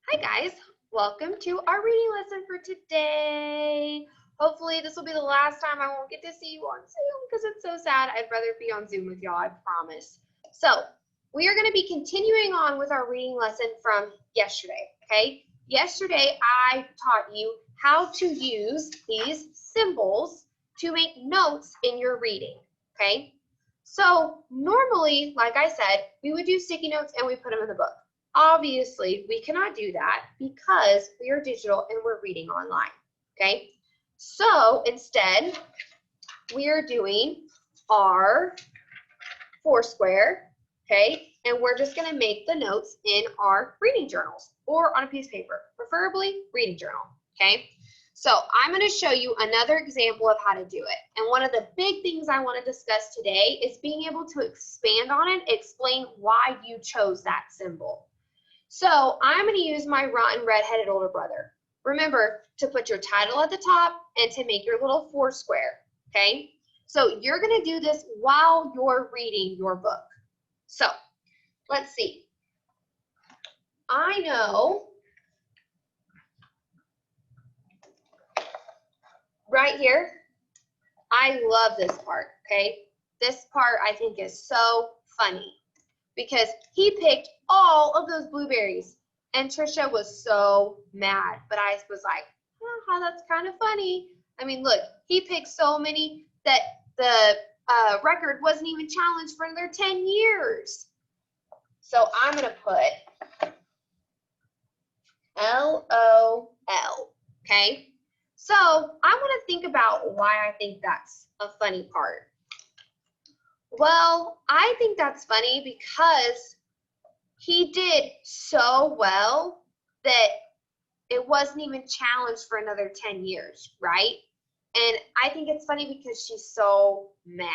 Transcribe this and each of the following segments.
Hi guys, welcome to our reading lesson for today. Hopefully this will be the last time I won't get to see you on Zoom because it's so sad. I'd rather be on Zoom with y'all, I promise. So we are going to be continuing on with our reading lesson from yesterday, okay? Yesterday I taught you how to use these symbols to make notes in your reading, okay? So normally, like I said, we would do sticky notes and we put them in the book. Obviously, we cannot do that because we are digital and we're reading online, okay? So instead, we are doing our Foursquare, okay? And we're just gonna make the notes in our reading journals or on a piece of paper, preferably reading journal, okay? So I'm gonna show you another example of how to do it. And one of the big things I wanna discuss today is being able to expand on it, explain why you chose that symbol. So I'm going to use my rotten redheaded older brother. Remember to put your title at the top and to make your little Foursquare, okay? So you're going to do this while you're reading your book. So let's see. I know right here, I love this part, okay? This part I think is so funny because he picked all of those blueberries. And Trisha was so mad, but I was like, oh, that's kind of funny. I mean, look, he picked so many that the record wasn't even challenged for another 10 years. So I'm going to put LOL, okay? So I want to think about why I think that's a funny part. Well, I think that's funny because he did so well that it wasn't even challenged for another 10 years, right? And I think it's funny because she's so mad.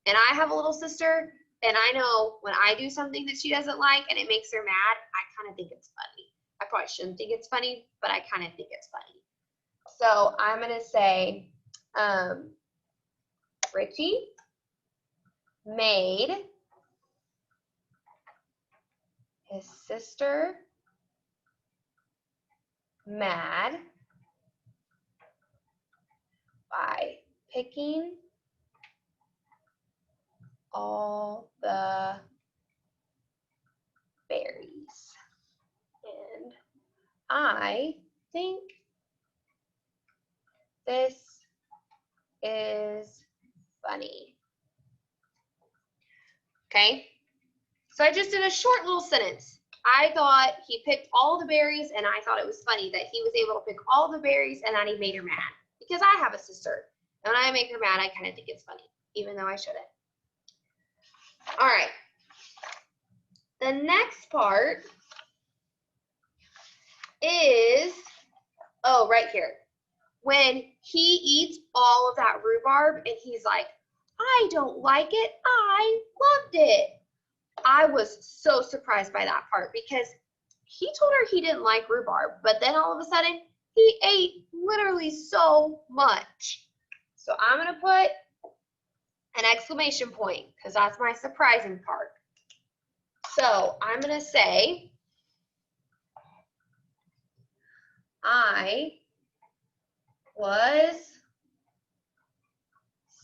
And I have a little sister, and I know when I do something that she doesn't like and it makes her mad, I kind of think it's funny. I probably shouldn't think it's funny, but I kind of think it's funny. So I'm going to say Richie made his sister mad by picking all the berries. And I think this is funny. Okay, so I just did a short little sentence. I thought he picked all the berries, and I thought it was funny that he was able to pick all the berries and that he made her mad. Because I have a sister, and when I make her mad, I kind of think it's funny, even though I shouldn't. All right. The next part is, oh, right here. When he eats all of that rhubarb and he's like, I don't like it, I loved it. I was so surprised by that part because he told her he didn't like rhubarb, but then all of a sudden he ate literally so much. So I'm going to put an exclamation point because that's my surprising part. So I'm going to say, I was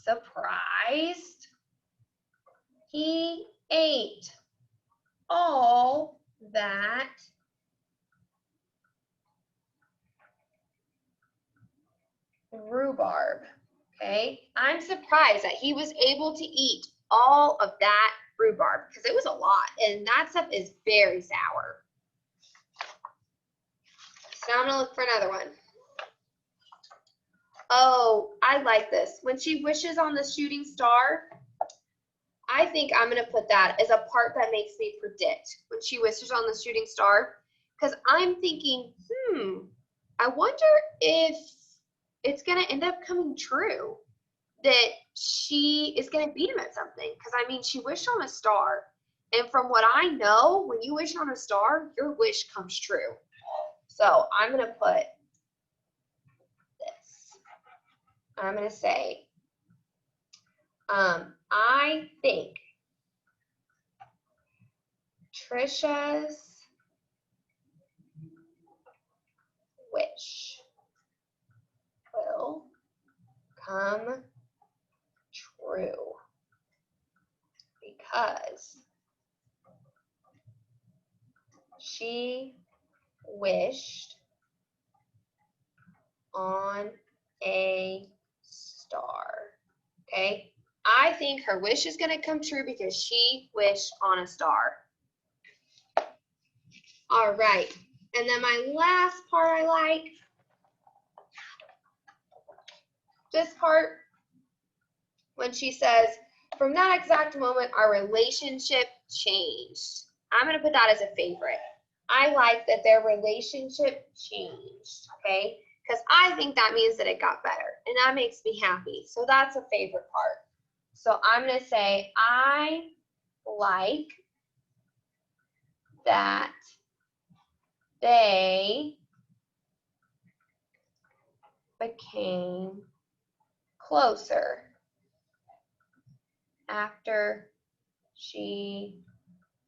surprised he ate all that rhubarb. Okay, I'm surprised that he was able to eat all of that rhubarb because it was a lot, and that stuff is very sour. So now I'm gonna look for another one. Oh, I like this. When she wishes on the shooting star, I think I'm gonna put that as a part that makes me predict when she wishes on the shooting star, because I'm thinking, I wonder if it's gonna end up coming true that she is going to beat him at something. Because, I mean, she wished on a star. And from what I know, when you wish on a star, your wish comes true. So I'm going to put this. I'm going to say, I think Trisha's She wished on a star. Okay? I think her wish is going to come true because she wished on a star. All right. And then my last part I like, this part, when she says, from that exact moment, our relationship changed. I'm going to put that as a favorite. I like that their relationship changed, okay? Because I think that means that it got better, and that makes me happy. So that's a favorite part. So I'm going to say, I like that they became closer after she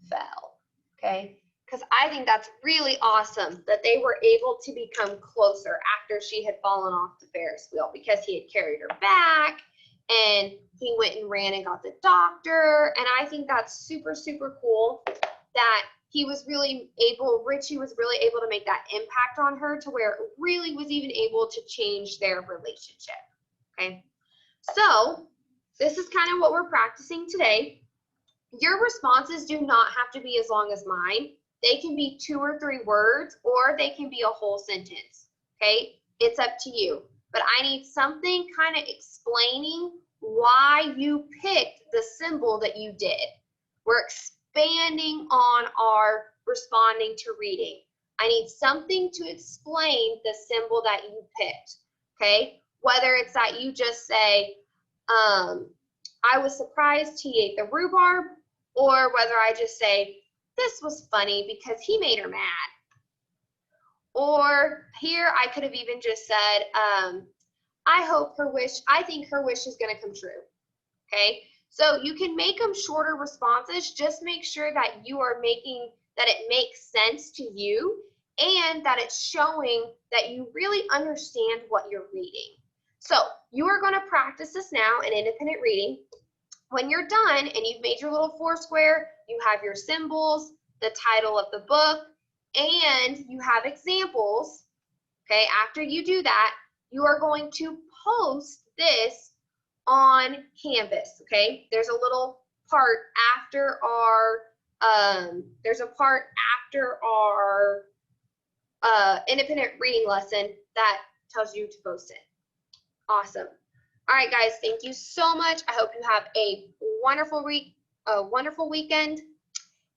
fell, okay? Because I think that's really awesome that they were able to become closer after she had fallen off the Ferris wheel, because he had carried her back and he went and ran and got the doctor. And I think that's super, super cool that he was really able, Richie was really able to make that impact on her to where it really was even able to change their relationship, okay? So this is kind of what we're practicing today. Your responses do not have to be as long as mine. They can be 2 or 3 words, or they can be a whole sentence, okay? It's up to you. But I need something kind of explaining why you picked the symbol that you did. We're expanding on our responding to reading. I need something to explain the symbol that you picked, okay? Whether it's that you just say, I was surprised he ate the rhubarb, or whether I just say, this was funny because he made her mad. Or here I could have even just said, I think her wish is going to come true. Okay, so you can make them shorter responses. Just make sure that you are making that it makes sense to you and that it's showing that you really understand what you're reading. So you are going to practice this now in independent reading. When you're done and you've made your little 4 square, you have your symbols, the title of the book, and you have examples. Okay, after you do that, you are going to post this on Canvas. Okay, there's a little part after our independent reading lesson that tells you to post it. Awesome. All right, guys, thank you so much. I hope you have a wonderful weekend,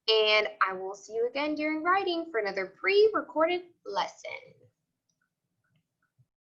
and I will see you again during writing for another pre-recorded lesson.